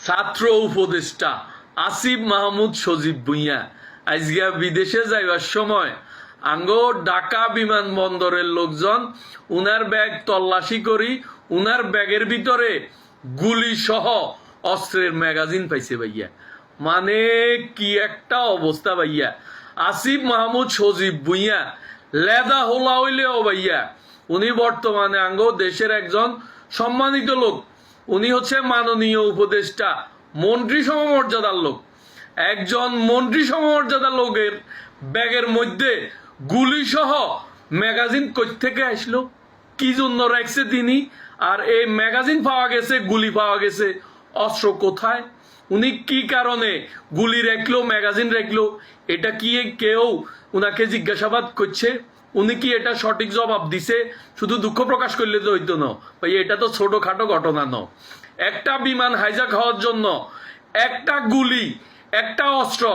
ছাত্র উপদেষ্টা আসিফ মাহমুদ সজীব ভুঁইয়া আজকে বিদেশে যাইবার সময় আঙ্গো ঢাকা বিমানবন্দরের লোকজন উনার ব্যাগ তল্লাশি করি উনার ব্যাগের ভিতরে গুলি সহ অস্ত্রের ম্যাগাজিন পাইছে ভাইয়া। মানে কি একটা অবস্থা ভাইয়া। আসিফ মাহমুদ সজীব ভুঁইয়া লেদা হোলা হইলেও ভাইয়া উনি বর্তমানে আঙ্গো দেশের একজন সম্মানিত লোক। উনি হচ্ছে মাননীয় উপদেষ্টা, মন্ত্রী সমমর্যাদার লোক। একজন মন্ত্রী সমমর্যাদার লোকের ব্যাগের মধ্যে গুলি সহ ম্যাগাজিন কই থেকে আসলো, কি জন্য রাখছে তিনি? আর এই ম্যাগাজিন পাওয়া গেছে, গুলি পাওয়া গেছে, অস্ত্র কোথায়? উনি কি কারণে গুলি রাখলো, ম্যাগাজিন রাখলো? এটা কি কেউ উনাকে জিজ্ঞাসাবাদ করছে? উনি কি এটা সঠিক জবাব দিছে? শুধু দুঃখ প্রকাশ করলে তো হইতো না ভাই, এটা তো ছোটখাটো ঘটনা ন। একটা বিমান হাইজাক হওয়ার জন্য একটা গুলি, একটা অস্ত্র,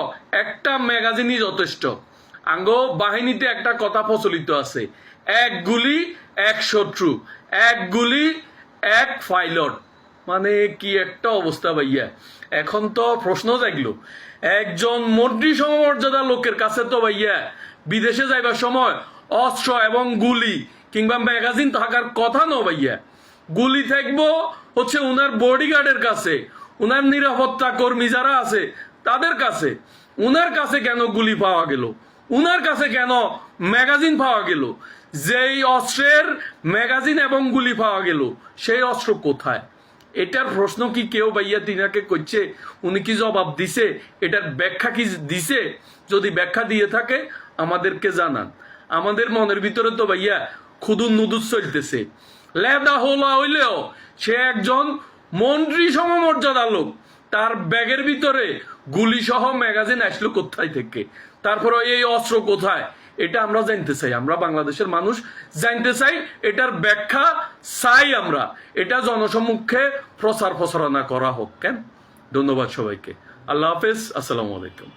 একটা ম্যাগাজিনই যথেষ্ট। আঙ্গো বাহিনীতে একটা কথা প্রচলিত আছে, এক গুলি এক শত্রু, এক গুলি এক পাইলট। মানে কি একটা অবস্থা ভাইয়া। এখন তো প্রশ্ন জাগলো, একজন মন্ত্রী সমমর্যাদা লোকের কাছে তো ভাইয়া বিদেশে যাইবার সময় অস্ত্র এবং গুলি কিংবা ম্যাগাজিন থাকার কথা ন ভাইয়া। গুলি থাকবো হচ্ছে উনার বডিগার্ডের কাছে, উনার নিরাপত্তা কর্মী যারা আছে তাদের কাছে। উনার কাছে কেন গুলি পাওয়া গেল? উনার কাছে কেন ম্যাগাজিন পাওয়া গেল? যেই অস্ত্রের ম্যাগাজিন এবং গুলি পাওয়া গেল সেই অস্ত্র কোথায়? এটার প্রশ্ন কি কেউ ভাইয়া তিনাকে করছে? উনি কি জবাব দিছে? এটার ব্যাখ্যা কি দিছে? যদি ব্যাখ্যা দিয়ে থাকে আমাদেরকে জানান। আমাদের মনের ভিতরে তো ভাইয়া খুদুর নুদুর চলতেছে। লেদা হোলা হইলেও সে একজন মন্ত্রী সমমর্যাদা লোক, তার ব্যাগের ভিতরে গুলি সহ ম্যাগাজিন আসলো কোথায় থেকে? তারপরে এই অস্ত্র কোথায়? এটা আমরা জানতে চাই। আমরা বাংলাদেশের মানুষ জানতে চাই, এটার ব্যাখ্যা চাই আমরা। এটা জনসম্মুখে প্রচার প্রচারণা করা হোক। কেন? ধন্যবাদ সবাইকে। আল্লাহ হাফেজ। আসসালামু আলাইকুম।